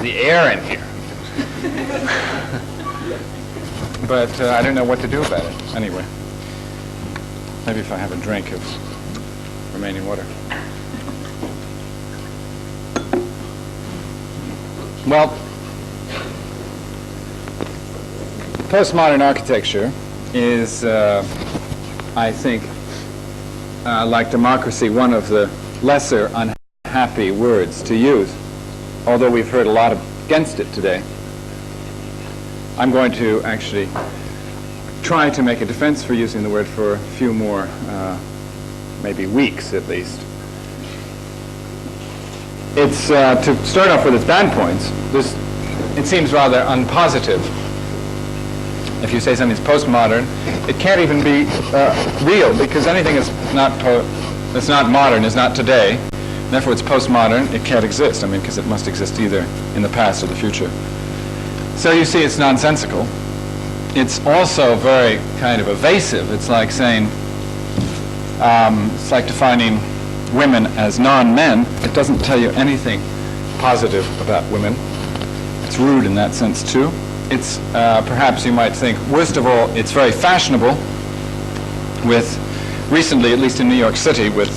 the air in here. But I don't know what to do about it. Anyway, maybe if I have a drink of remaining water. Well, postmodern architecture is, I think, like democracy, one of the lesser unhappy words to use, although we've heard a lot against it today. I'm going to actually try to make a defense for using the word for a few more, maybe weeks at least. It's, to start off with its bad points, it seems rather unpositive. If you say something's postmodern, it can't even be real, because anything that's not modern is not today. Therefore, it's postmodern. It can't exist. I mean, because it must exist either in the past or the future. So you see, it's nonsensical. It's also very kind of evasive. It's like saying, it's like defining women as non-men. It doesn't tell you anything positive about women. It's rude in that sense too. It's, perhaps you might think, worst of all, it's very fashionable with, recently, at least in New York City, with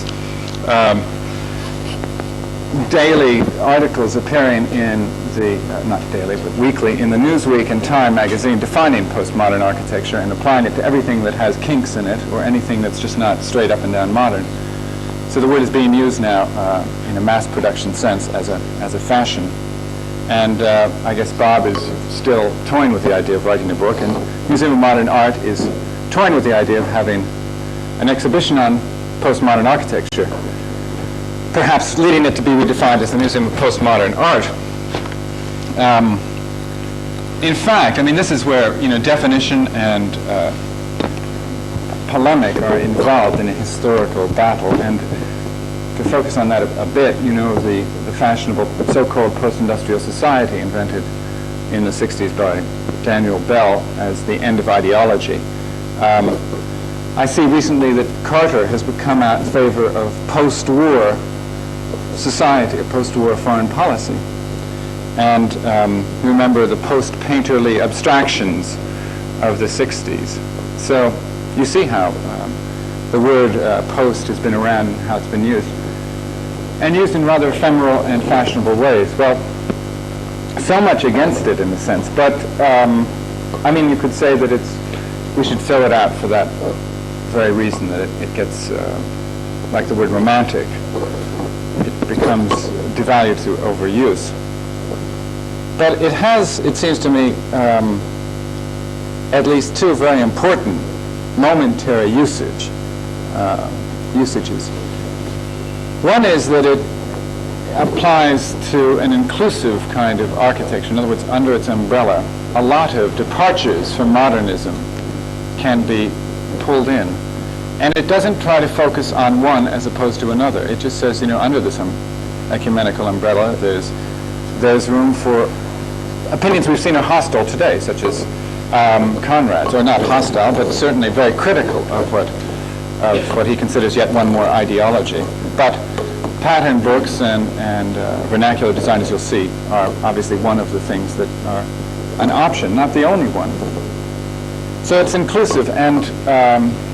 daily articles appearing in the, not daily, but weekly, in the Newsweek and Time magazine defining postmodern architecture and applying it to everything that has kinks in it or anything that's just not straight up and down modern. So the word is being used now in a mass production sense as a fashion. And I guess Bob is still toying with the idea of writing a book, and Museum of Modern Art is toying with the idea of having an exhibition on postmodern architecture, perhaps leading it to be redefined as the Museum of Postmodern Art. In fact, I mean, this is where, you know, definition and polemic are involved in a historical battle. And to focus on that a bit, you know, the fashionable so-called post-industrial society invented in the 60s by Daniel Bell as the end of ideology. I see recently that Carter has come out in favor of post-war society, a post-war foreign policy. And remember the post-painterly abstractions of the 60s. So you see how the word post has been around and how it's been used. And used in rather ephemeral and fashionable ways. Well, so much against it in a sense, but I mean, you could say that we should fill it out for that very reason, that it gets, like the word romantic, it becomes devalued through overuse. But it has, it seems to me, at least two very important momentary usages. One is that it applies to an inclusive kind of architecture. In other words, under its umbrella, a lot of departures from modernism can be pulled in. And it doesn't try to focus on one as opposed to another. It just says, you know, under this ecumenical umbrella, there's room for opinions we've seen are hostile today, such as Conrad's, or not hostile, but certainly very critical of what he considers yet one more ideology. But pattern books and vernacular design, as you'll see, are obviously one of the things that are an option, not the only one. So it's inclusive, and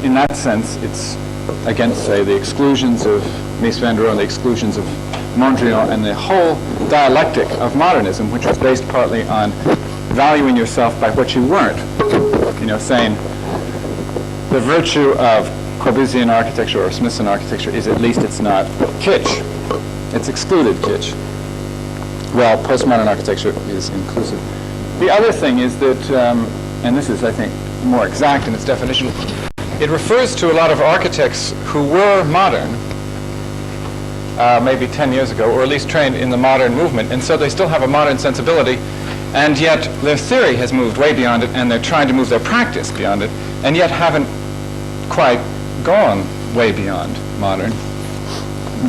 in that sense, it's against, say, the exclusions of Mies van der Rohe and the exclusions of Mondrian and the whole dialectic of modernism, which was based partly on valuing yourself by what you weren't. You know, saying the virtue of Corbusian architecture or Smithson architecture is at least it's not kitsch. It's excluded kitsch. Well, postmodern architecture is inclusive. The other thing is that, and this is, I think, more exact in its definition, it refers to a lot of architects who were modern, maybe 10 years ago, or at least trained in the modern movement, and so they still have a modern sensibility, and yet their theory has moved way beyond it, and they're trying to move their practice beyond it, and yet haven't quite gone way beyond modern.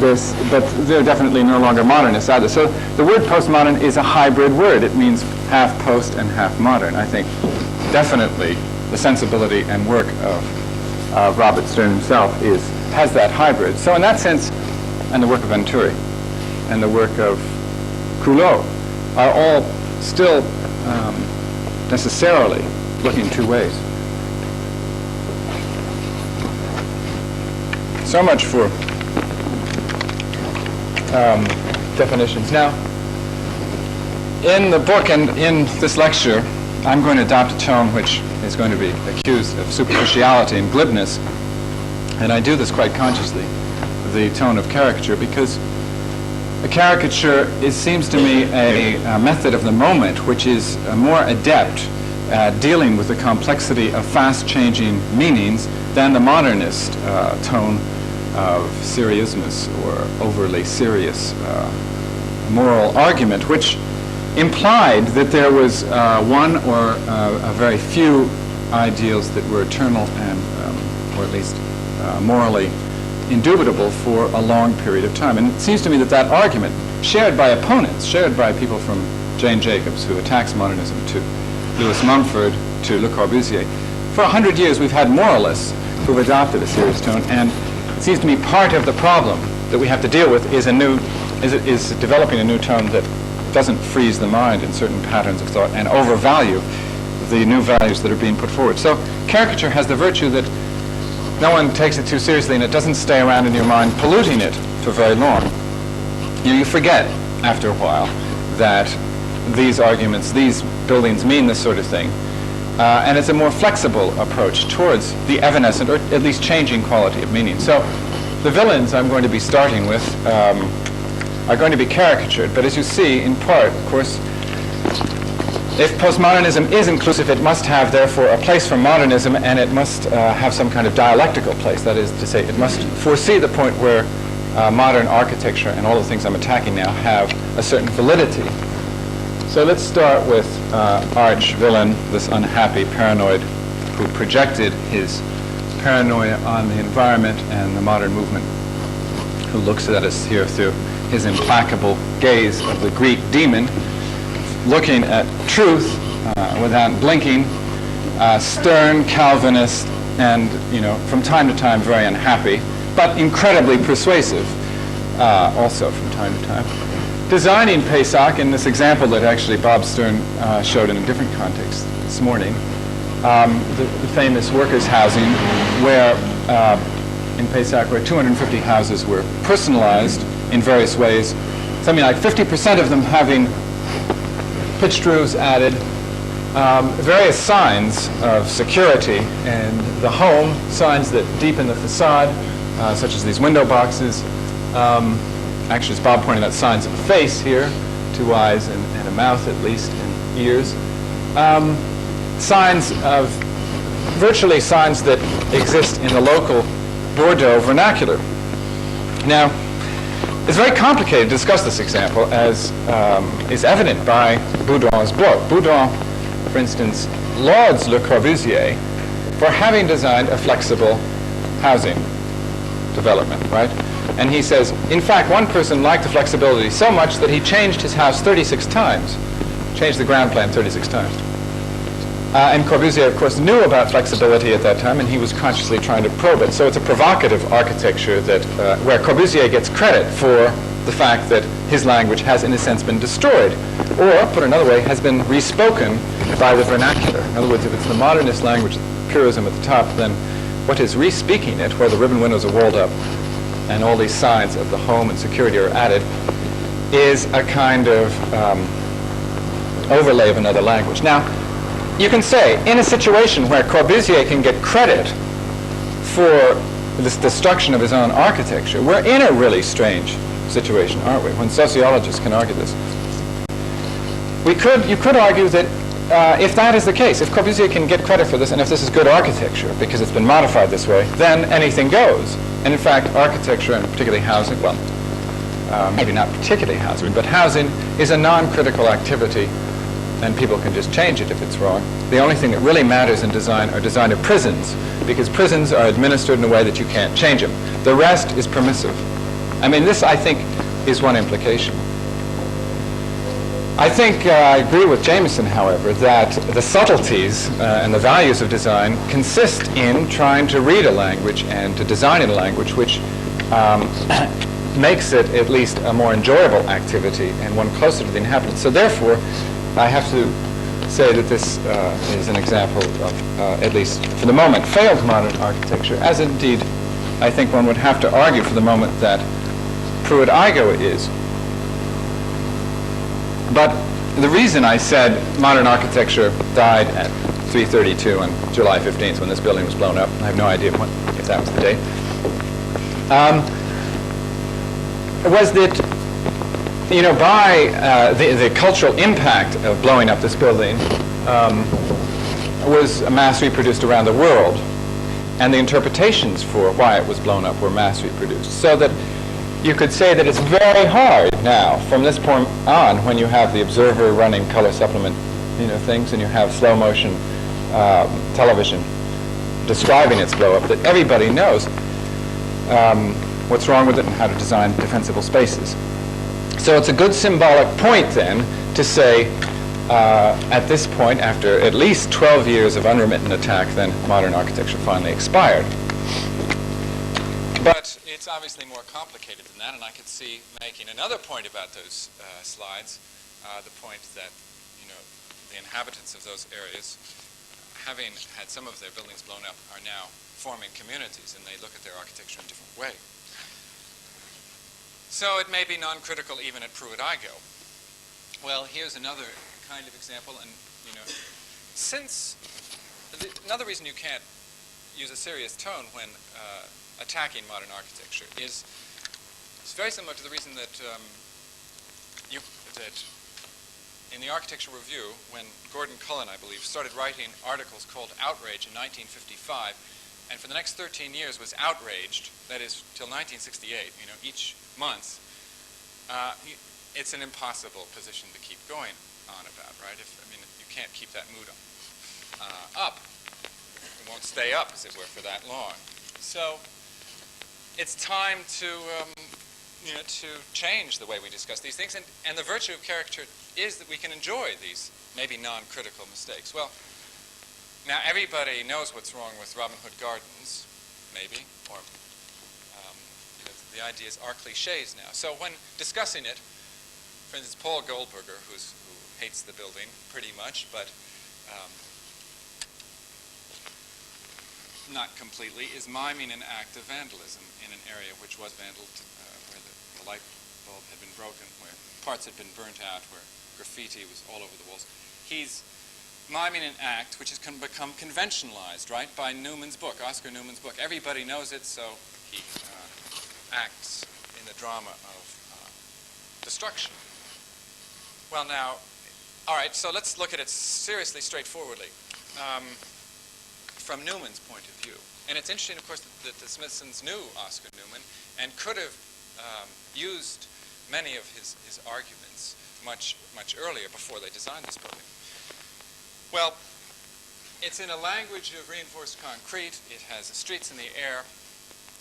But they're definitely no longer modernists either. So the word postmodern is a hybrid word. It means half post and half modern. I think definitely the sensibility and work of Robert Stern himself has that hybrid. So in that sense, and the work of Venturi and the work of Coulot, are all still necessarily looking two ways. So much for definitions. Now, in the book and in this lecture, I'm going to adopt a tone which is going to be accused of superficiality and glibness, and I do this quite consciously, the tone of caricature, because a caricature seems to me a method of the moment which is more adept at dealing with the complexity of fast-changing meanings than the modernist tone of seriousness or overly serious moral argument, which implied that there was one or a very few ideals that were eternal and, or at least morally indubitable for a long period of time. And it seems to me that that argument, shared by opponents, shared by people from Jane Jacobs, who attacks modernism, to Louis Mumford, to Le Corbusier, for 100 years we've had moralists who've adopted a serious tone, and it seems to me part of the problem that we have to deal with is developing a new tone that doesn't freeze the mind in certain patterns of thought and overvalue the new values that are being put forward. So caricature has the virtue that no one takes it too seriously, and it doesn't stay around in your mind polluting it for very long. You forget after a while that these arguments, these buildings mean this sort of thing, and it's a more flexible approach towards the evanescent or at least changing quality of meaning. So the villains I'm going to be starting with are going to be caricatured, but as you see, in part, of course, if postmodernism is inclusive, it must have, therefore, a place for modernism, and it must have some kind of dialectical place. That is to say, it must foresee the point where modern architecture and all the things I'm attacking now have a certain validity. So let's start with arch villain, this unhappy paranoid who projected his paranoia on the environment and the modern movement, who looks at us here through his implacable gaze of the Greek demon, looking at truth without blinking, stern Calvinist, and, from time to time very unhappy, but incredibly persuasive also from time to time. Designing Pesach in this example that actually Bob Stern showed in a different context this morning, the famous workers' housing where in Pesach where 250 houses were personalized in various ways, something like 50% of them having pitched roofs added, various signs of security and the home, signs that deepen the facade, such as these window boxes. Actually, as Bob pointed out, signs of a face here, 2 eyes and a mouth at least, and ears. Signs of, virtually signs that exist in the local Bordeaux vernacular. Now, it's very complicated to discuss this example, as is evident by Boudon's book. Boudon, for instance, lauds Le Corbusier for having designed a flexible housing development, right? And he says, in fact, one person liked the flexibility so much that he changed his house 36 times, changed the ground plan 36 times. And Corbusier, of course, knew about flexibility at that time, and he was consciously trying to probe it. So it's a provocative architecture that, where Corbusier gets credit for the fact that his language has, in a sense, been destroyed, or, put another way, has been respoken by the vernacular. In other words, if it's the modernist language, purism at the top, then what is re-speaking it, where the ribbon windows are walled up, and all these signs of the home and security are added, is a kind of overlay of another language. Now, you can say, in a situation where Corbusier can get credit for this destruction of his own architecture, we're in a really strange situation, aren't we, when sociologists can argue this. You could argue that if that is the case, if Corbusier can get credit for this, and if this is good architecture, because it's been modified this way, then anything goes. And in fact, architecture, and particularly housing, well, maybe not particularly housing, but housing is a non-critical activity, and people can just change it if it's wrong. The only thing that really matters in design are design of prisons, because prisons are administered in a way that you can't change them. The rest is permissive. I mean, this, I think, is one implication. I think I agree with Jameson, however, that the subtleties and the values of design consist in trying to read a language and to design in a language which makes it at least a more enjoyable activity and one closer to the inhabitants. So therefore, I have to say that this is an example of, at least for the moment, failed modern architecture, as indeed I think one would have to argue for the moment that Pruitt-Igoe is. But the reason I said modern architecture died at 3:32 on July 15th when this building was blown up, I have no idea if that was the date, was that, you know, by the cultural impact of blowing up this building was mass reproduced around the world, and the interpretations for why it was blown up were mass reproduced. So that you could say that it's very hard now, from this point on, when you have the Observer running color supplement, you know, things, and you have slow motion television describing its blow up, that everybody knows what's wrong with it and how to design defensible spaces. So it's a good symbolic point then to say, at this point, after at least 12 years of unremittent attack, then modern architecture finally expired. But it's obviously more complicated than that, and I could see making another point about those slides, the point that, you know, the inhabitants of those areas, having had some of their buildings blown up, are now forming communities, and they look at their architecture in a different way. So it may be non-critical even at Pruitt-Igoe. Well, here's another kind of example, and, you know, since another reason you can't use a serious tone when attacking modern architecture is it's very similar to the reason that that in the Architectural Review, when Gordon Cullen, I believe, started writing articles called Outrage in 1955, and for the next 13 years was outraged, that is, till 1968, you know, each month, it's an impossible position to keep going on about, right? I mean, you can't keep that mood up. It won't stay up, as it were, for that long. So it's time to, you know, to change the way we discuss these things, and the virtue of character is that we can enjoy these maybe non-critical mistakes. Well, now everybody knows what's wrong with Robin Hood Gardens, maybe, or you know, the ideas are cliches now. So when discussing it, for instance, Paul Goldberger, who hates the building pretty much, but not completely, is miming an act of vandalism in an area which was vandalized, where the light bulb had been broken, where parts had been burnt out, where graffiti was all over the walls. He's miming an act which has become conventionalized, right, by Newman's book, Oscar Newman's book. Everybody knows it, so he acts in the drama of destruction. Well, now, all right, so let's look at it seriously, straightforwardly, from Newman's point of view. And it's interesting, of course, that the Smithsons knew Oscar Newman and could have used many of his arguments much earlier, before they designed this building. Well, it's in a language of reinforced concrete. It has streets in the air.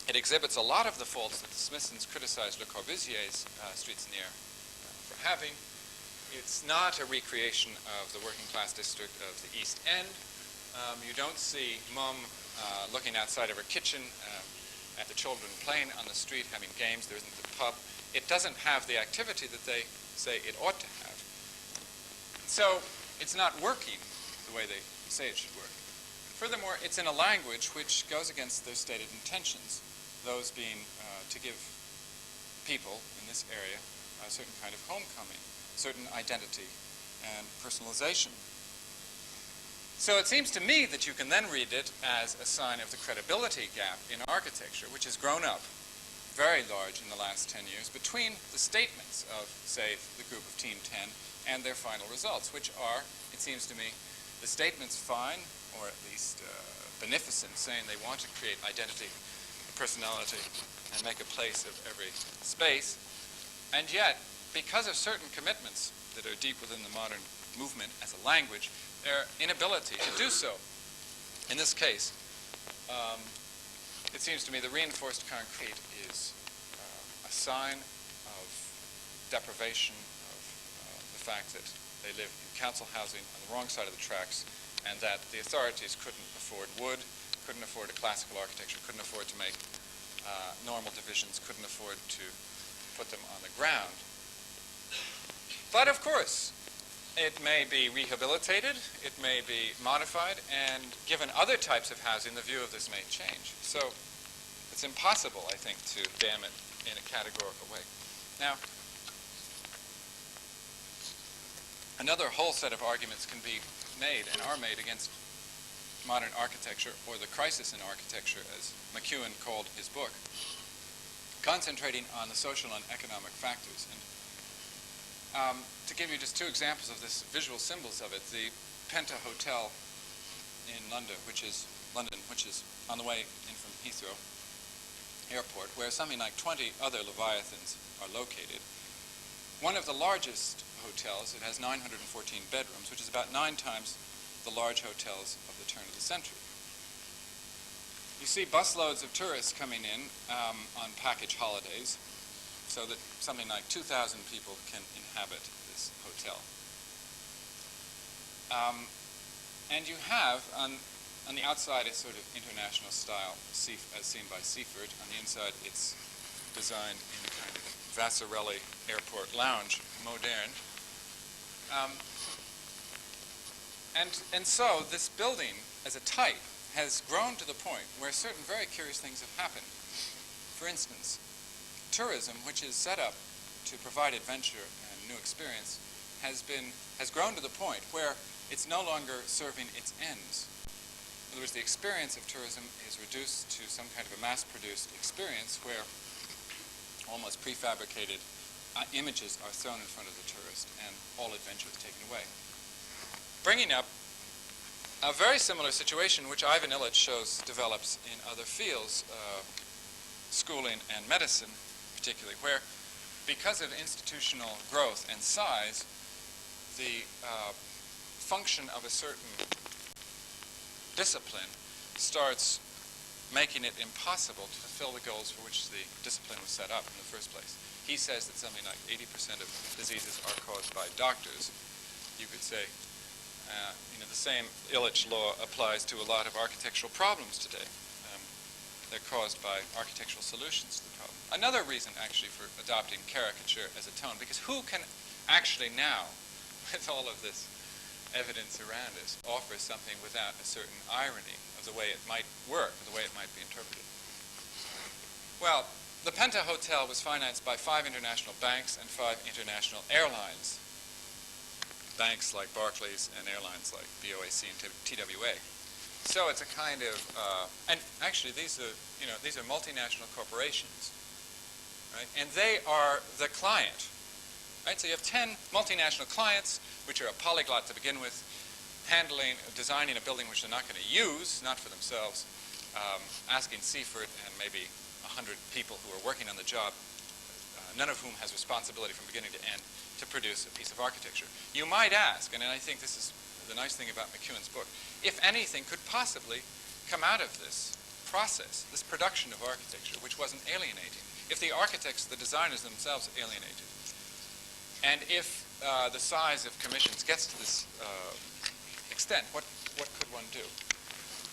It exhibits a lot of the faults that the Smithsons criticized Le Corbusier's streets in the air for having. It's not a recreation of the working class district of the East End. You don't see Mum looking outside of her kitchen at the children playing on the street, having games. There isn't the pub. It doesn't have the activity that they say it ought to have. So it's not working the way they say it should work. Furthermore, it's in a language which goes against their stated intentions, those being to give people in this area a certain kind of homecoming, certain identity and personalization. So it seems to me that you can then read it as a sign of the credibility gap in architecture, which has grown up very large in the last 10 years between the statements of, say, the group of Team 10 and their final results, which are, it seems to me, the statements fine, or at least beneficent, saying they want to create identity, personality, and make a place of every space. And yet, because of certain commitments that are deep within the modern movement as a language, their inability to do so. In this case, it seems to me the reinforced concrete is a sign of deprivation, of the fact that they live in council housing on the wrong side of the tracks, and that the authorities couldn't afford wood, couldn't afford a classical architecture, couldn't afford to make normal divisions, couldn't afford to put them on the ground. But of course, it may be rehabilitated, it may be modified, and given other types of housing, the view of this may change. So it's impossible, I think, to damn it in a categorical way. Now, another whole set of arguments can be made and are made against modern architecture, or the crisis in architecture, as MacEwen called his book, concentrating on the social and economic factors. And to give you just two examples of this, visual symbols of it, the Penta Hotel in London, which is on the way in from Heathrow Airport, where something like 20 other Leviathans are located. One of the largest hotels, it has 914 bedrooms, which is about 9 times the large hotels of the turn of the century. You see busloads of tourists coming in on package holidays, so that something like 2,000 people can inhabit this hotel. And you have, on the outside, a sort of international style, as seen by Seaford. On the inside, it's designed in a kind of Vassarelli airport lounge, modern. And so this building, as a type, has grown to the point where certain very curious things have happened. For instance, tourism, which is set up to provide adventure and new experience, has grown to the point where it's no longer serving its ends. In other words, the experience of tourism is reduced to some kind of a mass-produced experience where almost prefabricated images are thrown in front of the tourist and all adventure is taken away. Bringing up a very similar situation, which Ivan Illich shows develops in other fields, schooling and medicine particularly, where because of institutional growth and size, the function of a certain discipline starts making it impossible to fulfill the goals for which the discipline was set up in the first place. He says that something like 80% of diseases are caused by doctors. You could say, the same Illich law applies to a lot of architectural problems today. They're caused by architectural solutions to the problem. Another reason, actually, for adopting caricature as a tone, because who can actually now, with all of this evidence around us, offer something without a certain irony of the way it might work, or the way it might be interpreted? Well, the Penta Hotel was financed by 5 international banks and 5 international airlines. Banks like Barclays and airlines like BOAC and TWA. So it's a kind of, and actually these are multinational corporations, right? And they are the client, right? So you have 10 multinational clients, which are a polyglot to begin with, designing a building which they're not going to use, not for themselves, asking Seaford and maybe 100 people who are working on the job, none of whom has responsibility from beginning to end, to produce a piece of architecture. You might ask, and I think this is the nice thing about MacEwen's book, if anything could possibly come out of this process, this production of architecture, which wasn't alienating. If the architects, the designers themselves alienated, and if the size of commissions gets to this extent, what could one do?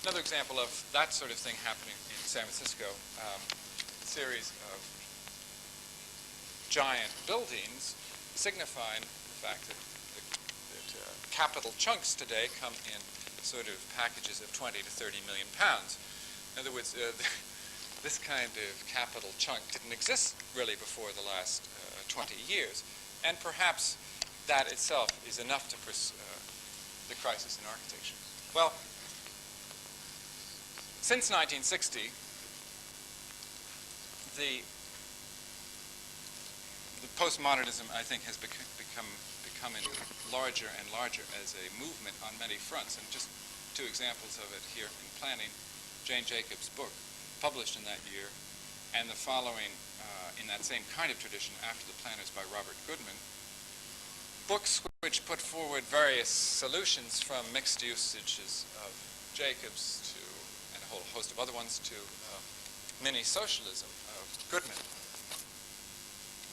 Another example of that sort of thing happening in San Francisco, a series of giant buildings signifying the fact that capital chunks today come in sort of packages of 20 to 30 million pounds. In other words, this kind of capital chunk didn't exist really before the last 20 years. And perhaps that itself is enough to the crisis in architecture. Well, since 1960, the postmodernism, I think, has becoming larger and larger as a movement on many fronts. And just two examples of it here in planning. Jane Jacobs' book, published in that year, and the following in that same kind of tradition, After the Planners by Robert Goodman. Books which put forward various solutions from mixed usages of Jacobs to, and a whole host of other ones, to mini-socialism of Goodman.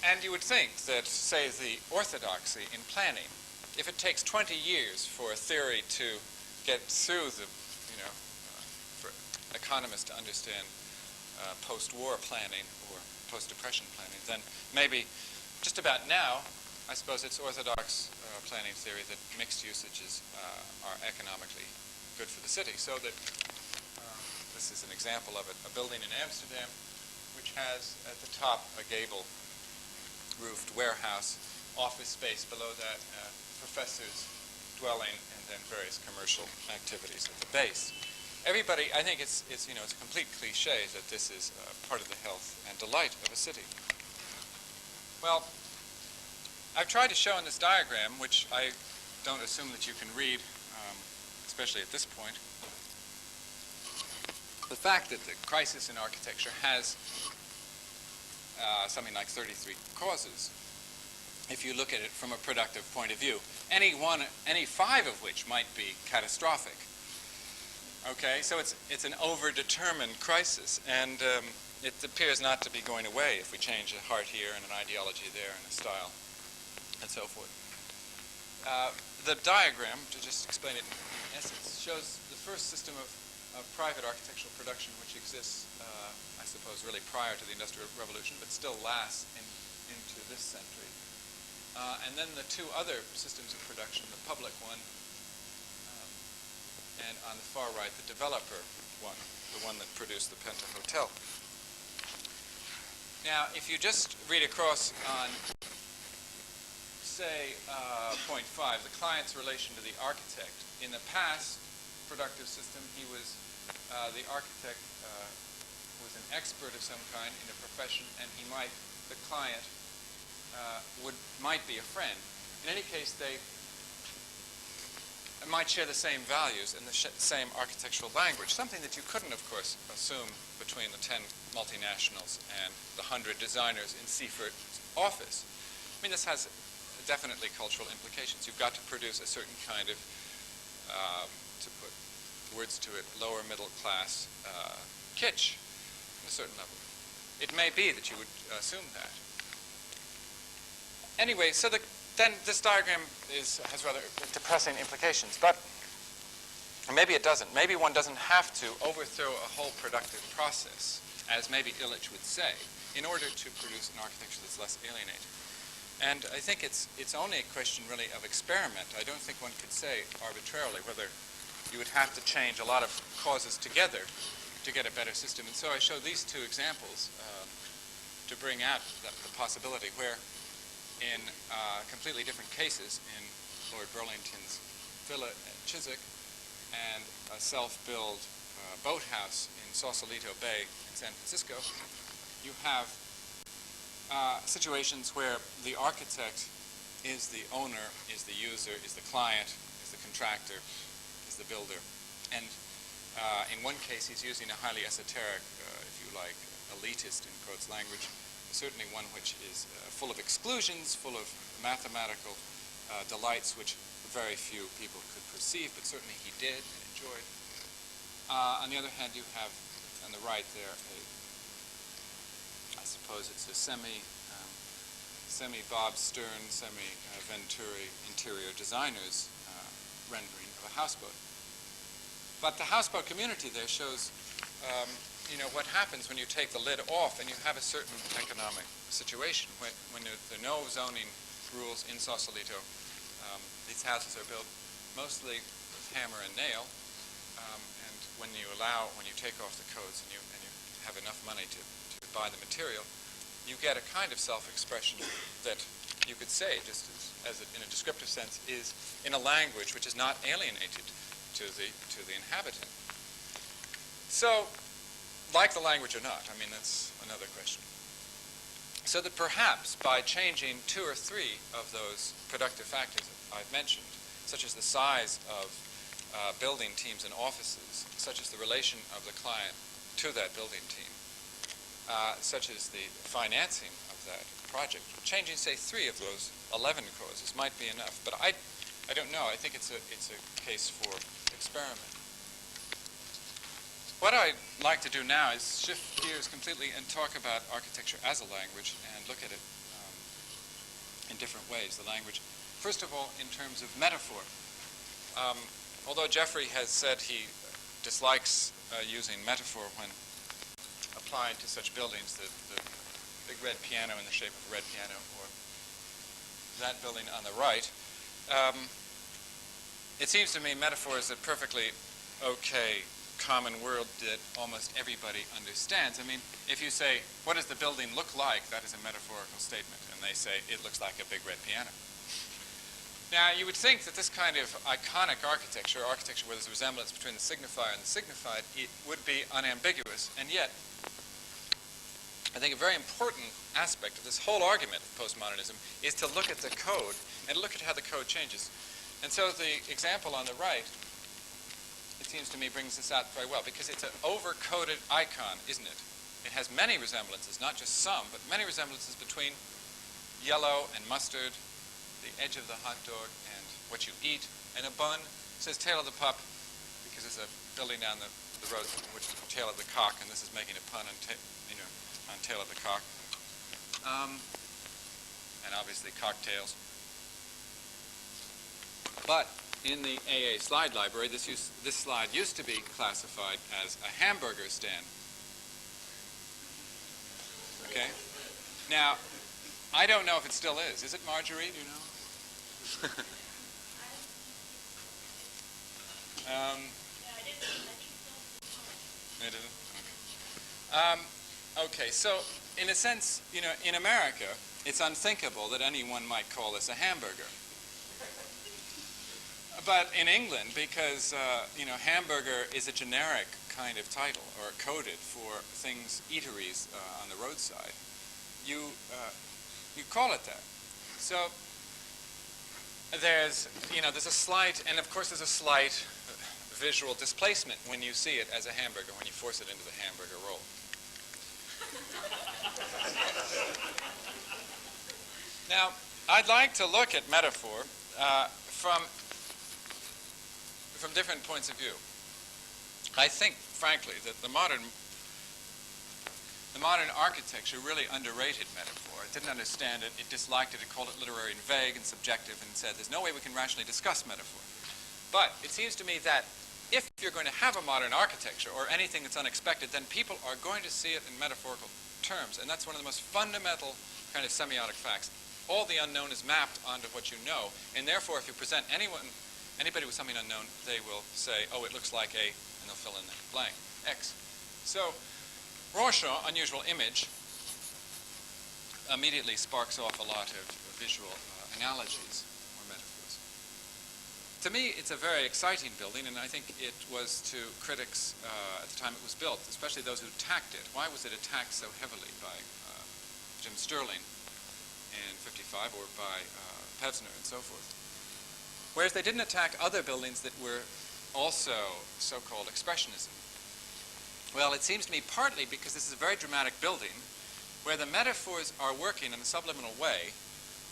And you would think that, say, the orthodoxy in planning, if it takes 20 years for a theory to get through the, for economists to understand post-war planning or post-depression planning, then maybe just about now, I suppose it's orthodox planning theory that mixed usages are economically good for the city. So that this is an example of it, a building in Amsterdam which has at the top a gable roofed warehouse, office space below that, professors' dwelling, and then various commercial activities at the base. Everybody, I think it's a complete cliche that this is part of the health and delight of a city. Well, I've tried to show in this diagram, which I don't assume that you can read, especially at this point, the fact that the crisis in architecture has something like 33 causes, if you look at it from a productive point of view, any 5 of which might be catastrophic. Okay, so it's an overdetermined crisis, and it appears not to be going away if we change a heart here and an ideology there and a style and so forth. The diagram, to just explain it in essence, shows the first system of private architectural production which exists, I suppose, really prior to the Industrial Revolution, but still lasts into this century. And then the two other systems of production, the public one, and on the far right, the developer one, the one that produced the Penta Hotel. Now, if you just read across on, say, point 5, the client's relation to the architect. In the past productive system, the architect was an expert of some kind in a profession, and the client might be a friend. In any case, they might share the same values and the same architectural language, something that you couldn't, of course, assume between the 10 multinationals and the 100 designers in Seifert's office. I mean, this has definitely cultural implications. You've got to produce a certain kind of, to put words to it, lower middle class kitsch at a certain level. It may be that you would assume that. Anyway, so then this diagram has rather depressing implications, but maybe it doesn't. Maybe one doesn't have to overthrow a whole productive process, as maybe Illich would say, in order to produce an architecture that's less alienating. And I think it's only a question really of experiment. I don't think one could say arbitrarily whether you would have to change a lot of causes together to get a better system. And so I show these two examples to bring out the possibility where in completely different cases, in Lord Burlington's villa at Chiswick and a self-built boathouse in Sausalito Bay in San Francisco, you have situations where the architect is the owner, is the user, is the client, is the contractor, is the builder. And in one case, he's using a highly esoteric, if you like, elitist, in quotes, language, certainly one which is full of exclusions, full of mathematical delights which very few people could perceive, but certainly he did and enjoyed. On the other hand, you have on the right there I suppose it's a semi-Bob Stern, semi-Venturi interior designer's rendering of a houseboat. But the houseboat community there shows what happens when you take the lid off and you have a certain economic situation. When there are no zoning rules in Sausalito, these houses are built mostly with hammer and nail, and when you take off the codes and you have enough money to buy the material, you get a kind of self-expression that you could say, just as in a descriptive sense, is in a language which is not alienated to the inhabitant. So, like the language or not, I mean, that's another question. So that perhaps by changing 2 or 3 of those productive factors I've mentioned, such as the size of building teams and offices, such as the relation of the client to that building team, such as the financing of that project, changing, say, 3 of those 11 causes might be enough. But I don't know. I think it's a case for experiment. What I'd like to do now is shift gears completely and talk about architecture as a language and look at it in different ways, the language. First of all, in terms of metaphor. Although Jeffrey has said he dislikes using metaphor when applied to such buildings that big red piano in the shape of a red piano, or that building on the right. It seems to me metaphor is a perfectly okay common word that almost everybody understands. I mean, if you say, what does the building look like? That is a metaphorical statement. And they say, it looks like a big red piano. Now, you would think that this kind of iconic architecture, architecture where there's a resemblance between the signifier and the signified, it would be unambiguous. And yet, I think a very important aspect of this whole argument of postmodernism is to look at the code and look at how the code changes. And so the example on the right, it seems to me, brings this out very well, because it's an over-coded icon, isn't it? It has many resemblances, not just some, but many resemblances between yellow and mustard, the edge of the hot dog and what you eat, and a bun. It says tail of the pup, because there's a building down the road which is tail of the cock, and this is making a pun on, on tail of the cock. And obviously cocktails. But in the AA slide library, this slide used to be classified as a hamburger stand. Okay? Now, I don't know if it still is. Is it, Marjorie? Do you know? It isn't? Okay, so in a sense, in America, it's unthinkable that anyone might call this a hamburger. But in England, because, hamburger is a generic kind of title, or coded for things, eateries on the roadside, you call it that. So there's a slight, and of course there's a slight visual displacement when you see it as a hamburger, when you force it into the hamburger roll. Now, I'd like to look at metaphor from different points of view. I think, frankly, that the modern architecture really underrated metaphor. It didn't understand it. It disliked it. It called it literary and vague and subjective, and said there's no way we can rationally discuss metaphor. But it seems to me that if you're going to have a modern architecture or anything that's unexpected, then people are going to see it in metaphorical terms, and that's one of the most fundamental kind of semiotic facts. All the unknown is mapped onto what you know, and therefore if you present anybody with something unknown, they will say, oh, it looks like a, and they'll fill in the blank, X. So Rorschach, unusual image, immediately sparks off a lot of visual analogies or metaphors. To me, it's a very exciting building, and I think it was to critics at the time it was built, especially those who attacked it. Why was it attacked so heavily by Jim Sterling in '55, or by Pevsner and so forth? Whereas they didn't attack other buildings that were also so-called expressionism. Well, it seems to me partly because this is a very dramatic building where the metaphors are working in a subliminal way.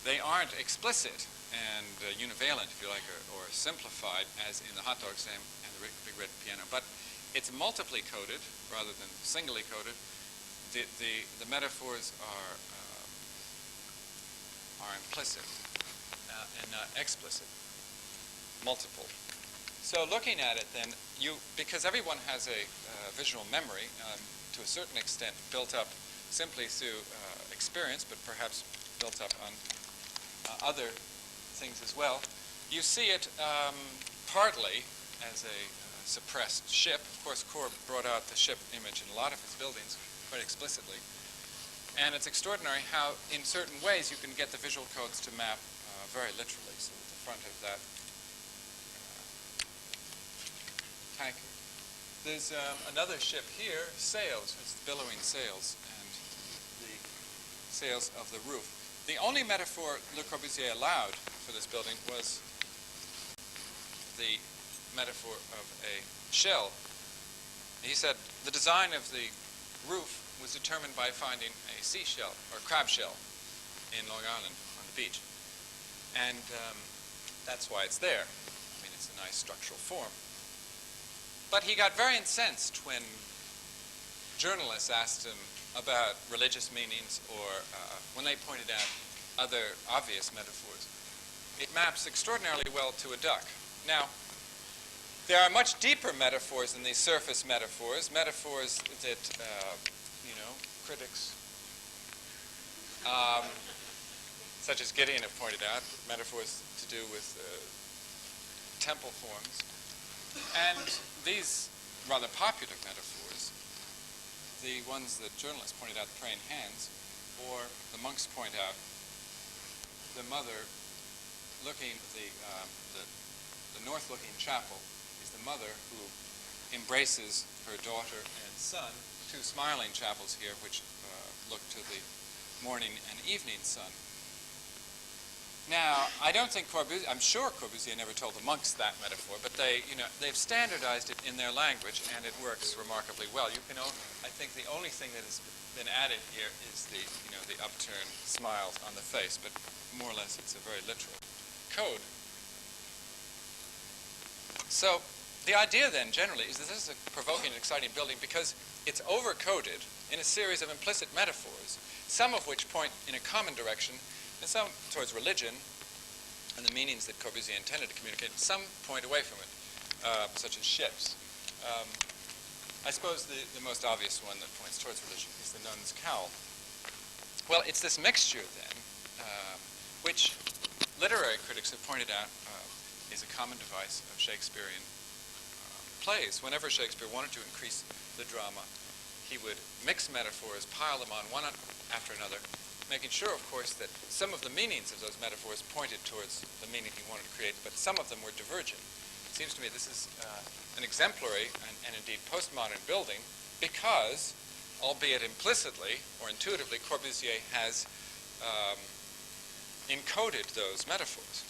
They aren't explicit and univalent, if you like, or simplified as in the hot dog stand and the big red piano, but it's multiply coded rather than singly coded. The metaphors are implicit and not explicit, multiple. So looking at it then, because everyone has a visual memory to a certain extent built up simply through experience, but perhaps built up on other things as well, you see it partly as a suppressed ship. Of course, Core brought out the ship image in a lot of his buildings quite explicitly. And it's extraordinary how, in certain ways, you can get the visual codes to map very literally. So at the front of that tanker. There's another ship here, sails. It's the billowing sails and the sails of the roof. The only metaphor Le Corbusier allowed for this building was the metaphor of a shell. He said the design of the roof was determined by finding a seashell or crab shell in Long Island on the beach. And that's why it's there. I mean, it's a nice structural form. But he got very incensed when journalists asked him about religious meanings or when they pointed out other obvious metaphors. It maps extraordinarily well to a duck. Now, there are much deeper metaphors than these surface metaphors that, critics such as Gideon have pointed out, metaphors to do with temple forms. And these rather popular metaphors, the ones that journalists pointed out, the praying hands, or the monks point out, the mother looking, the north-looking chapel is the mother who embraces her daughter and son, two smiling chapels here which look to the morning and evening sun. Now, I don't think Corbusier, I'm sure Corbusier never told the monks that metaphor, but they've standardized it in their language, and it works remarkably well. I think the only thing that has been added here is the upturned smiles on the face, but more or less it's a very literal code. So, the idea then, generally, is that this is a provoking and exciting building because it's over-coded in a series of implicit metaphors, some of which point in a common direction, and some towards religion and the meanings that Corbusier intended to communicate, and some point away from it, such as ships. I suppose the most obvious one that points towards religion is the nun's cowl. Well, it's this mixture, then, which literary critics have pointed out is a common device of Shakespearean plays. Whenever Shakespeare wanted to increase the drama, he would mix metaphors, pile them on one after another, making sure, of course, that some of the meanings of those metaphors pointed towards the meaning he wanted to create, but some of them were divergent. It seems to me this is an exemplary and indeed postmodern building because, albeit implicitly or intuitively, Corbusier has encoded those metaphors.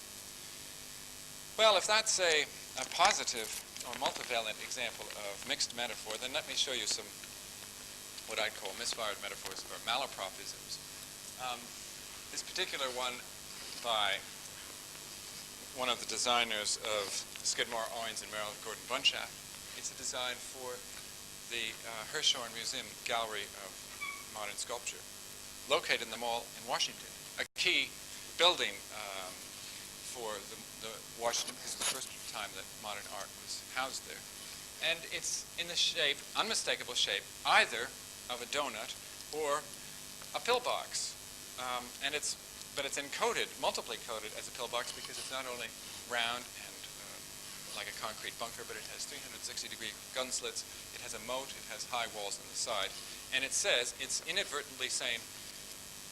Well, if that's a positive or multivalent example of mixed metaphor, then let me show you some what I'd call misfired metaphors or malapropisms. This particular one by one of the designers of Skidmore, Owings, and Merrill Gordon Bunshaft. It's a design for the Hirshhorn Museum Gallery of Modern Sculpture, located in the mall in Washington. A key building for the Washington. This is the first time that modern art was housed there. And it's in the shape, unmistakable shape, either of a donut or a pillbox. But it's encoded, multiply coded as a pillbox because it's not only round and like a concrete bunker, but it has 360-degree gun slits, it has a moat, it has high walls on the side, and it says, it's inadvertently saying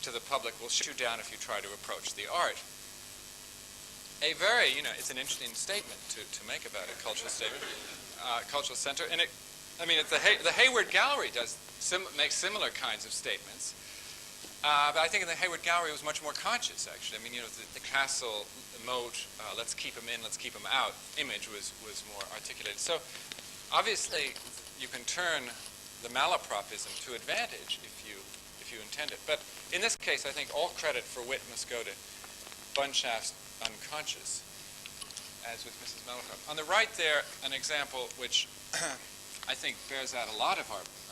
to the public, we'll shoot you down if you try to approach the art. A very, it's an interesting statement to make about a cultural statement, cultural center, and the Hayward Gallery makes similar kinds of statements. But I think in the Hayward Gallery it was much more conscious, actually. The castle, the moat, let's keep them in, let's keep them out image was more articulated. So obviously you can turn the malapropism to advantage if you intend it. But in this case, I think all credit for wit must go to Bunshaft's unconscious, as with Mrs. Malaprop. On the right there, an example which I think bears out a lot of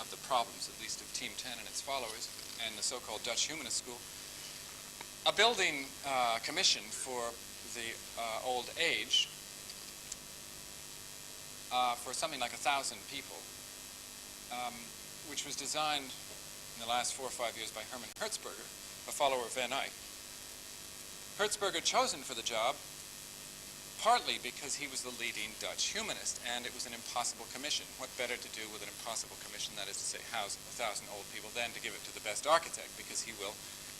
the problems, at least of Team 10 and its followers, and the so-called Dutch Humanist School, a building commission for the old age for something like 1,000 people, which was designed in the last 4 or 5 years by Herman Hertzberger, a follower of Van Eyck. Hertzberger chosen for the job partly because he was the leading Dutch humanist, and it was an impossible commission. What better to do with an impossible commission, that is to say, house 1,000 old people, than to give it to the best architect, because he will,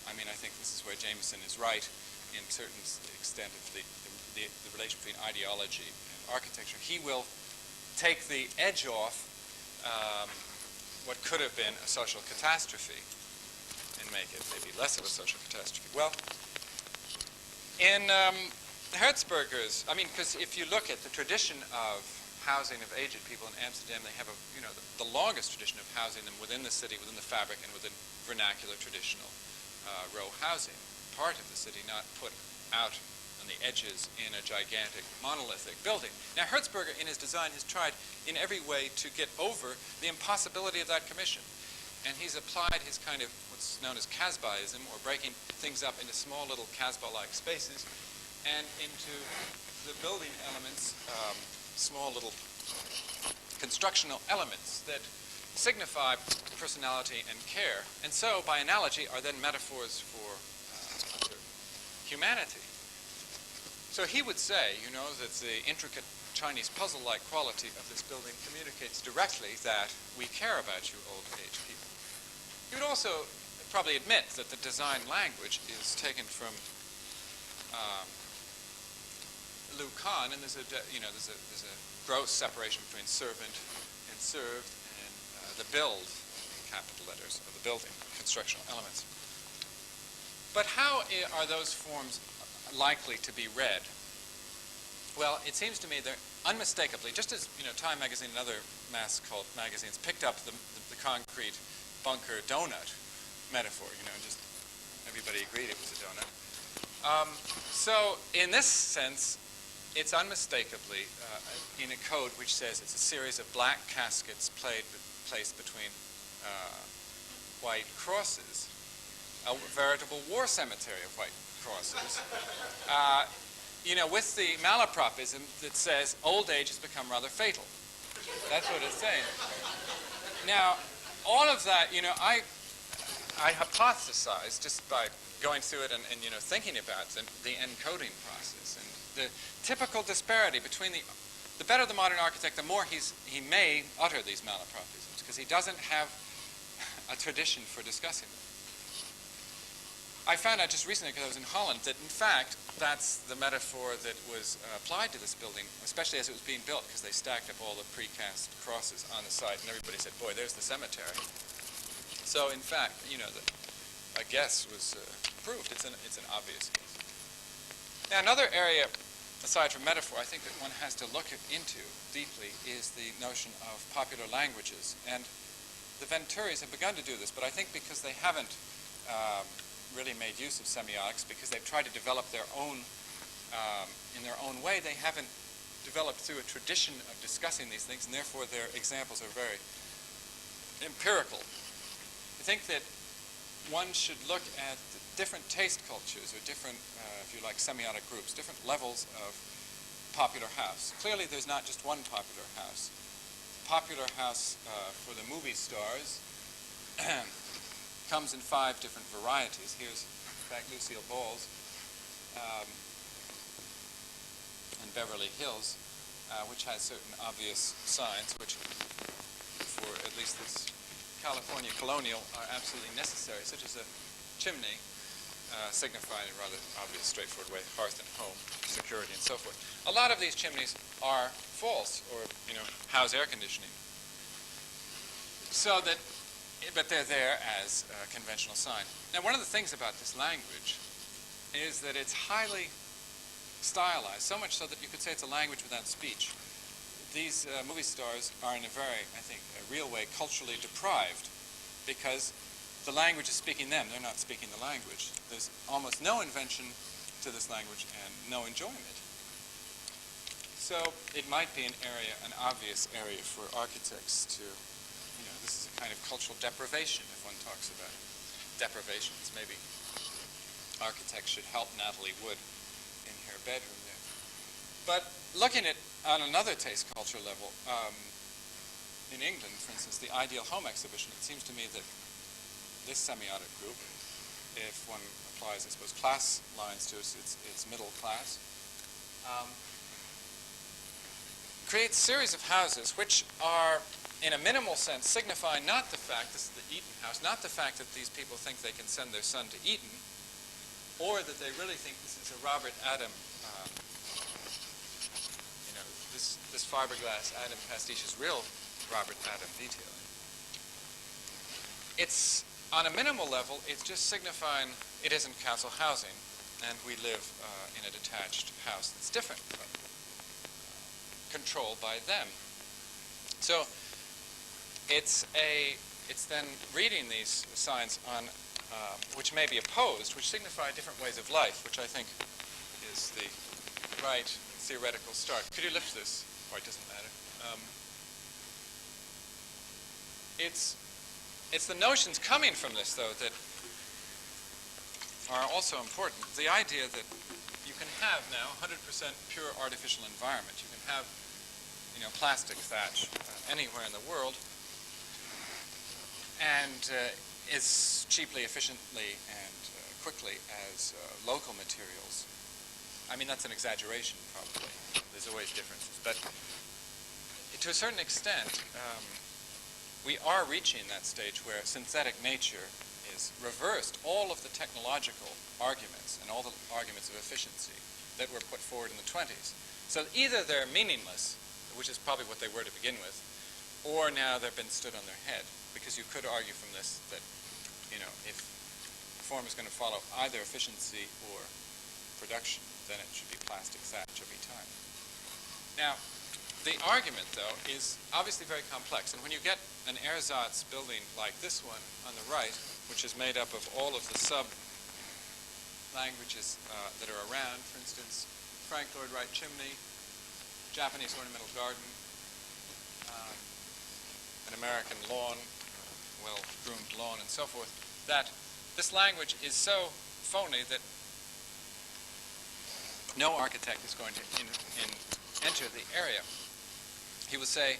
I think this is where Jameson is right in certain extent of the relation between ideology and architecture. He will take the edge off what could have been a social catastrophe and make it maybe less of a social catastrophe. Well, in Hertzberger's, because if you look at the tradition of housing of aged people in Amsterdam, they have the longest tradition of housing them within the city, within the fabric, and within vernacular traditional row housing, part of the city, not put out on the edges in a gigantic monolithic building. Now, Hertzberger, in his design, has tried in every way to get over the impossibility of that commission. And he's applied his kind of what's known as Casbahism, or breaking things up into small little Casbah-like spaces, and into the building elements, small little constructional elements that signify personality and care, and so, by analogy, are then metaphors for humanity. So he would say, you know, that the intricate Chinese puzzle-like quality of this building communicates directly that we care about you old-age people. He would also probably admit that the design language is taken from Liu Kan, and there's a gross separation between servant and served, and the build, in capital letters, of the building, constructional elements. But how are those forms likely to be read? Well, it seems to me they're unmistakably, just as Time magazine and other mass cult magazines picked up the concrete bunker donut metaphor, just everybody agreed it was a donut. So in this sense, it's unmistakably in a code which says it's a series of black caskets placed between white crosses, a veritable war cemetery of white crosses, with the malapropism that says old age has become rather fatal. That's what it's saying. Now, all of that, I hypothesized just by going through it and thinking about the encoding process and the typical disparity between the better the modern architect, the more he may utter these malapropisms, because he doesn't have a tradition for discussing them. I found out just recently, because I was in Holland, that in fact that's the metaphor that was applied to this building, especially as it was being built, because they stacked up all the precast crosses on the site, and everybody said, boy, there's the cemetery. So in fact, a guess was proved. It's an obvious guess. Now, another area, aside from metaphor, I think that one has to look into deeply is the notion of popular languages. And the Venturis have begun to do this, but I think because they haven't really made use of semiotics, because they've tried to develop their own, in their own way, they haven't developed through a tradition of discussing these things, and therefore their examples are very empirical. I think that one should look at different taste cultures, or different, if you like, semiotic groups, different levels of popular house. Clearly, there's not just one popular house. Popular house for the movie stars comes in 5 different varieties. Here's, in fact, Lucille Ball's in Beverly Hills, which has certain obvious signs, which, for at least this California colonial, are absolutely necessary, such as a chimney, signifying in a rather obvious, straightforward way, hearth and home, security, and so forth. A lot of these chimneys are false, or, house air conditioning. So that, but they're there as a conventional sign. Now, one of the things about this language is that it's highly stylized, so much so that you could say it's a language without speech. These movie stars are in a very, I think, a real way culturally deprived, because the language is speaking them. They're not speaking the language. There's almost no invention to this language and no enjoyment. So it might be an obvious area for architects to, this is a kind of cultural deprivation, if one talks about deprivations. Maybe architects should help Natalie Wood in her bedroom there. But looking at on another taste culture level, in England, for instance, the Ideal Home Exhibition, it seems to me that this semiotic group, if one applies, I suppose, class lines to it, it's middle class, creates a series of houses which are, in a minimal sense, signify not the fact, this is the Eton house, not the fact that these people think they can send their son to Eton, or that they really think this is a Robert Adam, this fiberglass Adam pastiche is real Robert Adam detailing. It's, on a minimal level, it's just signifying it isn't castle housing, and we live in a detached house that's different, but controlled by them. So it's then reading these signs on which may be opposed, which signify different ways of life, which I think is the right theoretical start. Could you lift this? Or it doesn't matter. It's the notions coming from this, though, that are also important. The idea that you can have now 100% pure artificial environment. You can have, plastic thatch anywhere in the world. and as cheaply, efficiently, and quickly as local materials. I mean, that's an exaggeration, probably. There's always differences. But to a certain extent, we are reaching that stage where synthetic nature is reversed all of the technological arguments and all the arguments of efficiency that were put forward in the 20s. So either they're meaningless, which is probably what they were to begin with, or now they've been stood on their head. Because you could argue from this that, you know, if form is going to follow either efficiency or production, then it should be plastic thatch every time. Now, the argument, though, is obviously very complex. And when you get an ersatz building like this one on the right, which is made up of all of the sub-languages that are around, for instance, Frank Lloyd Wright chimney, Japanese ornamental garden, an American lawn, well-groomed lawn, and so forth, that this language is so phony that no architect is going to enter the area. He would say,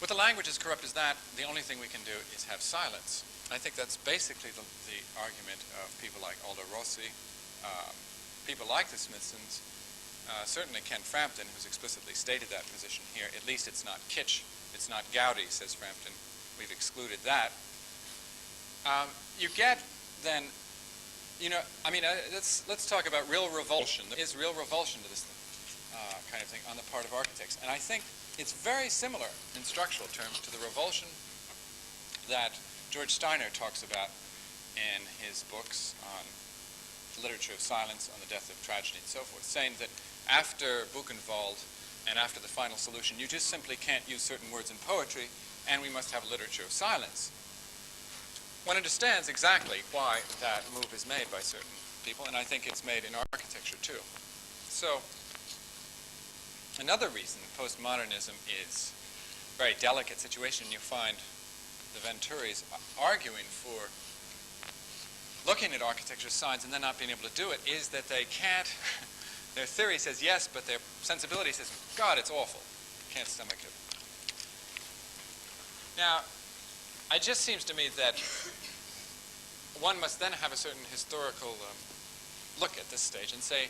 with a language as corrupt as that, the only thing we can do is have silence. I think that's basically the argument of people like Aldo Rossi, people like the Smithsons, certainly Ken Frampton, who's explicitly stated that position here. At least it's not kitsch, it's not Gaudi, says Frampton. We've excluded that. You get then, you know, I mean, let's talk about real revulsion. There is real revulsion to this kind of thing on the part of architects. And I think it's very similar in structural terms to the revulsion that George Steiner talks about in his books on the literature of silence, on the death of tragedy, and so forth, saying that after Buchenwald and after the final solution, you just simply can't use certain words in poetry, and we must have a literature of silence. One understands exactly why that move is made by certain people, and I think it's made in architecture too. So, another reason postmodernism is a very delicate situation. You find the Venturis arguing for looking at architecture signs and then not being able to do it is that they can't, their theory says yes, but their sensibility says, God, it's awful. Can't stomach it. Now, it just seems to me that one must then have a certain historical look at this stage and say,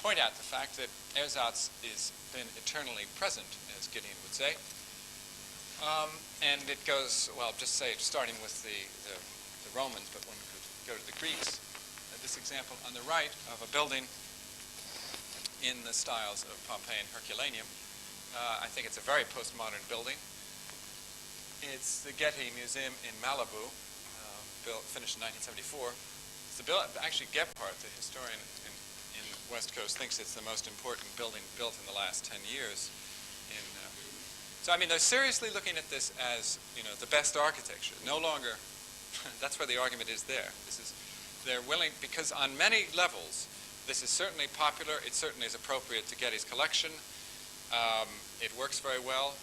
point out the fact that ersatz has been eternally present, as Gideon would say. And it goes, well, just say, starting with the Romans, but one could go to the Greeks. This example on the right of a building in the styles of Pompeii and Herculaneum. I think it's a very postmodern building. It's the Getty Museum in Malibu, finished in 1974. It's actually Gephardt, the historian in West Coast, thinks it's the most important building built in the last 10 years. So I mean, they're seriously looking at this as, you know, the best architecture. No longer, that's where the argument is there. They're willing, because on many levels, this is certainly popular. It certainly is appropriate to Getty's collection. It works very well.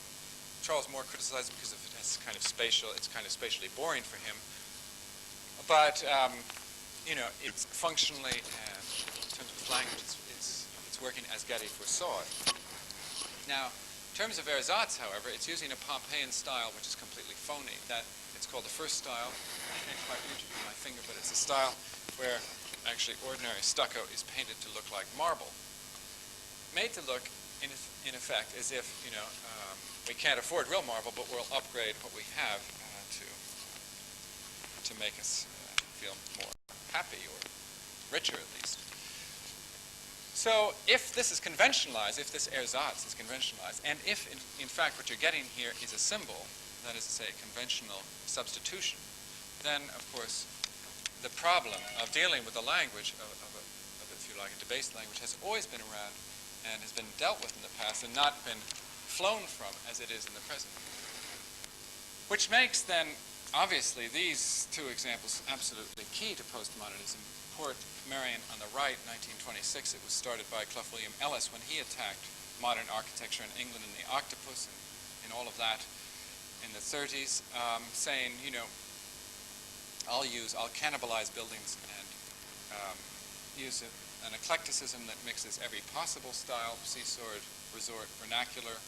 Charles Moore criticized it because it's kind of spatial. It's kind of spatially boring for him. But you know, it's functionally, in terms of its language, it's working as Getty foresaw it. Now, in terms of ersatz, however, it's using a Pompeian style which is completely phony. It's called the first style. I can't quite reach it with my finger, but it's a style where actually ordinary stucco is painted to look like marble, made to look, in effect, as if, you know, we can't afford real marble, but we'll upgrade what we have to make us feel more happy or richer, at least. So if this is conventionalized, if this ersatz is conventionalized, and if, in fact, what you're getting here is a symbol, that is to say, a conventional substitution, then, of course, the problem of dealing with the language of if you like, a debased language has always been around and has been dealt with in the past and not been flown from as it is in the present. Which makes then, obviously, these two examples absolutely key to postmodernism. Portmeirion on the right, 1926, it was started by Clough William Ellis when he attacked modern architecture in England and the octopus and all of that in the 30s, saying, you know, I'll cannibalize buildings and use an eclecticism that mixes every possible style, seasword, resort, vernacular,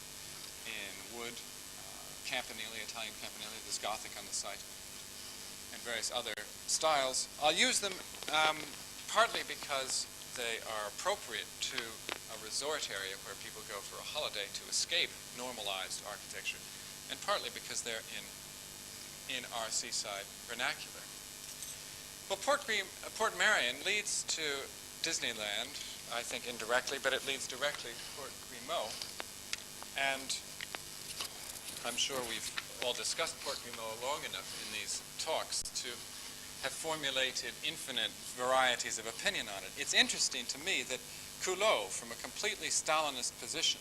in wood, campanile, Italian campanile, there's Gothic on the site, and various other styles. I'll use them partly because they are appropriate to a resort area where people go for a holiday to escape normalized architecture, and partly because they're in our seaside vernacular. Well, Portmeirion leads to Disneyland, I think indirectly, but it leads directly to Portmeirion. And I'm sure we've all discussed Portmeirion long enough in these talks to have formulated infinite varieties of opinion on it. It's interesting to me that Cullot, from a completely Stalinist position,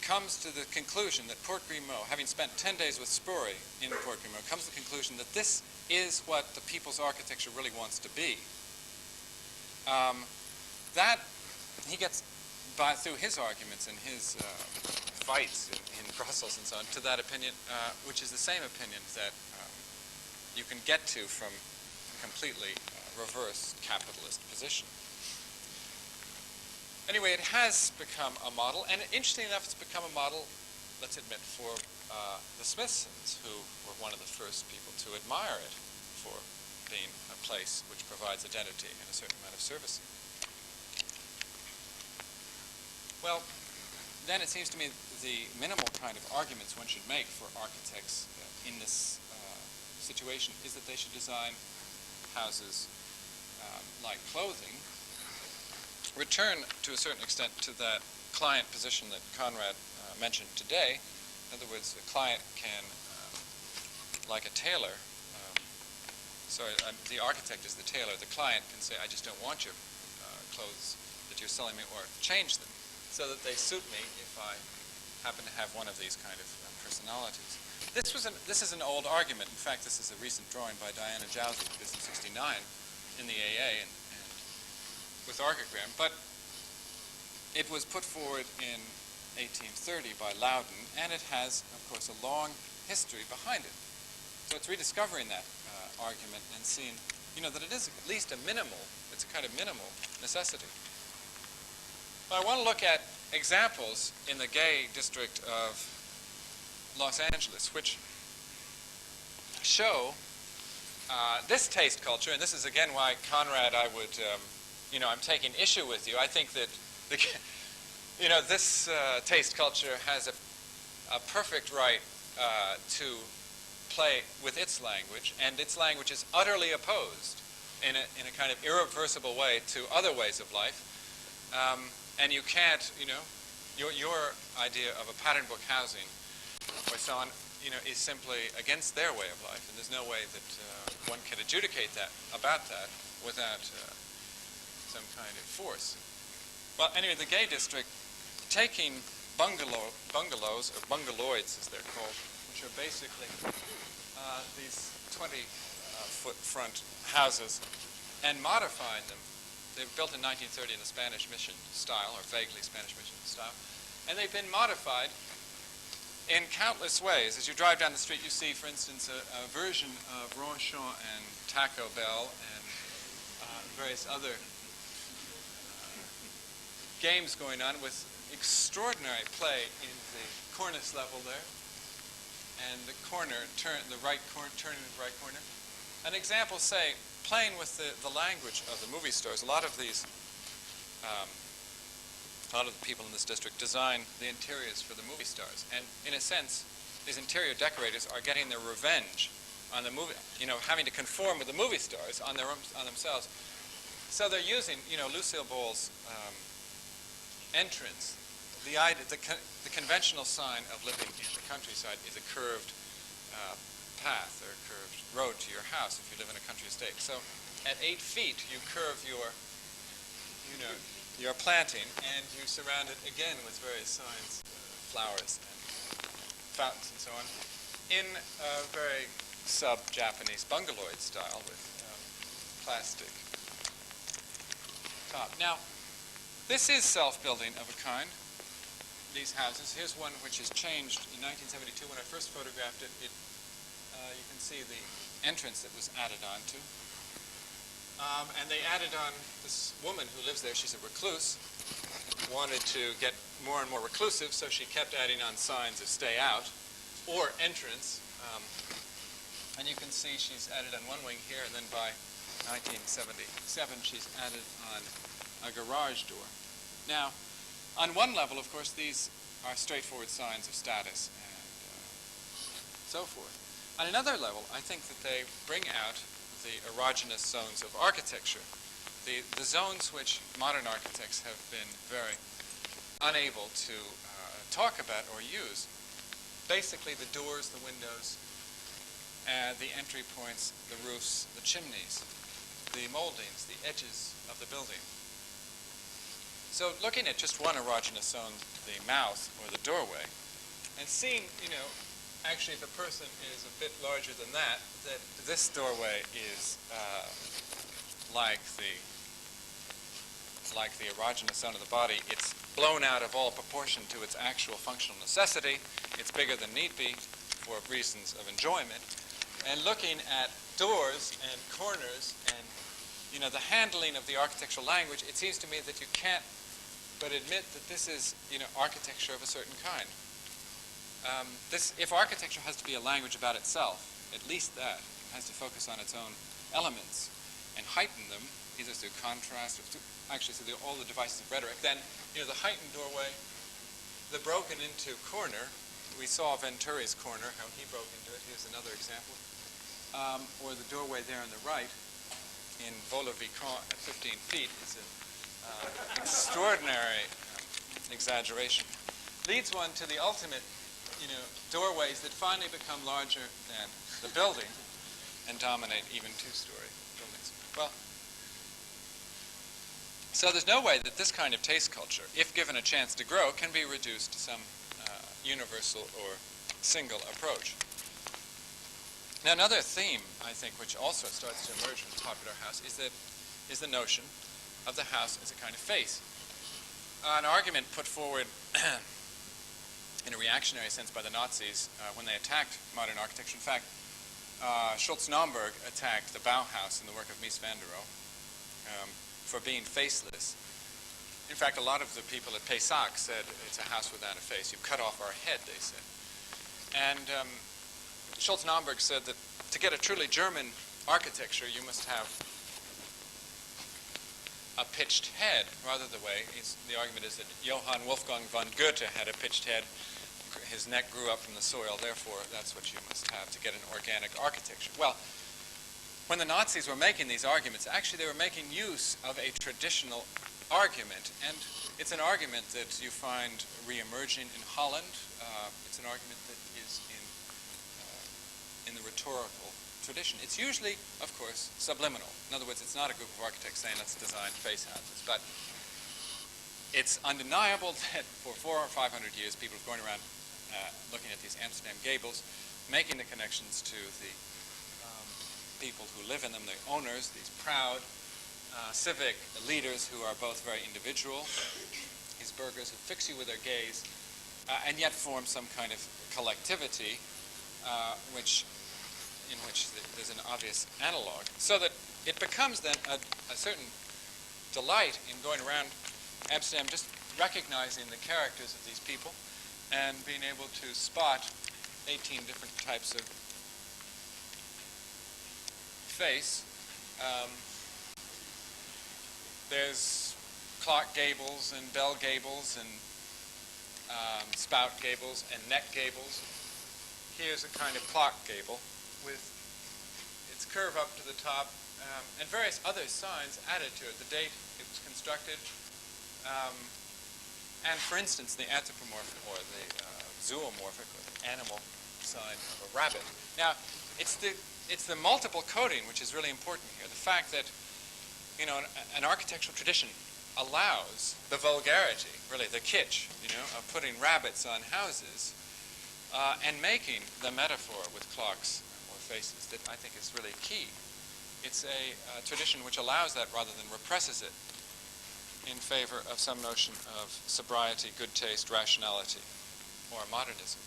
comes to the conclusion that Portmeirion, having spent 10 days with Spuri in Portmeirion, comes to the conclusion that this is what the people's architecture really wants to be. That he gets through his arguments and his fights in Brussels and so on to that opinion, which is the same opinion that you can get to from a completely reverse capitalist position. Anyway, it has become a model, and interestingly enough, it's become a model, let's admit, for the Smithsons, who were one of the first people to admire it for being a place which provides identity and a certain amount of servicing. Well, then it seems to me the minimal kind of arguments one should make for architects in this situation is that they should design houses like clothing, return to a certain extent to that client position that Conrad mentioned today. In other words, a client can, like a tailor, the architect is the tailor, the client can say, I just don't want your clothes that you're selling me, or change them so that they suit me if I happen to have one of these kind of personalities. This is an old argument. In fact, this is a recent drawing by Diana Jowsey, this in '69 in the AA and with archigram, but it was put forward in 1830 by Loudon, and it has, of course, a long history behind it. So it's rediscovering that argument and seeing, that it is at least it's a kind of minimal necessity. But I want to look at examples in the gay district of Los Angeles, which show this taste culture, and this is again why Conrad, I would, I'm taking issue with you. I think that, this taste culture has a perfect right to play with its language, and its language is utterly opposed in a kind of irreversible way to other ways of life. And you can't, your idea of a pattern book housing or so on, is simply against their way of life, and there's no way that one can adjudicate about that without some kind of force. Well, anyway, the gay district, taking bungalows, or bungaloids as they're called, which are basically these 20-foot front houses, and modifying them. They were built in 1930 in the Spanish Mission style, or vaguely Spanish Mission style, and they've been modified in countless ways. As you drive down the street, you see, for instance, a version of Ronchon and Taco Bell and various other games going on with extraordinary play in the cornice level there, and the corner, turning the right corner. An example, say, playing with the language of the movie stores. A lot of the people in this district design the interiors for the movie stars, and in a sense, these interior decorators are getting their revenge on the movie, having to conform with the movie stars on themselves. So they're using, Lucille Ball's entrance. The conventional sign of living in the countryside is a curved path or a curved road to your house if you live in a country estate. So at 8 feet, you curve your planting, and you surround it again with various signs, flowers and fountains and so on, in a very sub-Japanese bungaloid style with plastic top. Now, this is self-building of a kind, these houses. Here's one which has changed in 1972. When I first photographed it, you can see the entrance that was added on to. And they added on this woman who lives there. She's a recluse, wanted to get more and more reclusive, so she kept adding on signs of stay out or entrance. And you can see she's added on one wing here, and then by 1977, she's added on a garage door. Now, on one level, of course, these are straightforward signs of status and so forth. On another level, I think that they bring out the erogenous zones of architecture, the zones which modern architects have been very unable to talk about or use. Basically, the doors, the windows, the entry points, the roofs, the chimneys, the moldings, the edges of the building. So looking at just one erogenous zone, the mouth or the doorway, and seeing, actually if a person is a bit larger than that this doorway is like the erogenous zone of the body. It's blown out of all proportion to its actual functional necessity. It's bigger than need be for reasons of enjoyment. And looking at doors and corners and, the handling of the architectural language, it seems to me that you can't but admit that this is, architecture of a certain kind. If architecture has to be a language about itself, at least that, it has to focus on its own elements and heighten them, either through contrast or through all the devices of rhetoric, then, the heightened doorway, the broken into corner, we saw Venturi's corner, how he broke into it. Here's another example. Or the doorway there on the right in Vaux-le-Vicomte at 15 feet is an extraordinary exaggeration. Leads one to the ultimate, doorways that finally become larger than the building and dominate even two-story buildings. Well, so there's no way that this kind of taste culture, if given a chance to grow, can be reduced to some universal or single approach. Now, another theme, I think, which also starts to emerge from the popular house is the notion of the house as a kind of face. An argument put forward in a reactionary sense by the Nazis when they attacked modern architecture. In fact, Schultz-Naumburg attacked the Bauhaus in the work of Mies van der Rohe for being faceless. In fact, a lot of the people at Pessac said it's a house without a face. You cut off our head, they said. And Schultz-Naumburg said that to get a truly German architecture, you must have a pitched head. Rather, the argument is that Johann Wolfgang von Goethe had a pitched head. His neck grew up from the soil. Therefore, that's what you must have to get an organic architecture. Well, when the Nazis were making these arguments, actually they were making use of a traditional argument. And it's an argument that you find re-emerging in Holland. It's an argument that is in the rhetorical tradition. It's usually, of course, subliminal. In other words, it's not a group of architects saying, let's design face houses. But it's undeniable that for 400 or 500 years, people have gone around looking at these Amsterdam gables, making the connections to the people who live in them, the owners, these proud civic leaders who are both very individual, these burghers who fix you with their gaze, and yet form some kind of collectivity in which there's an obvious analog. So that it becomes then a certain delight in going around Amsterdam just recognizing the characters of these people and being able to spot 18 different types of face. There's clock gables and bell gables and spout gables and neck gables. Here's a kind of clock gable with its curve up to the top and various other signs added to it. The date it was constructed, and for instance, the anthropomorphic or the zoomorphic or the animal sign of a rabbit. Now, it's the multiple coding which is really important here. The fact that an architectural tradition allows the vulgarity, really the kitsch, of putting rabbits on houses and making the metaphor with clocks or faces that I think is really key. It's a tradition which allows that rather than represses it in favor of some notion of sobriety, good taste, rationality, or modernism.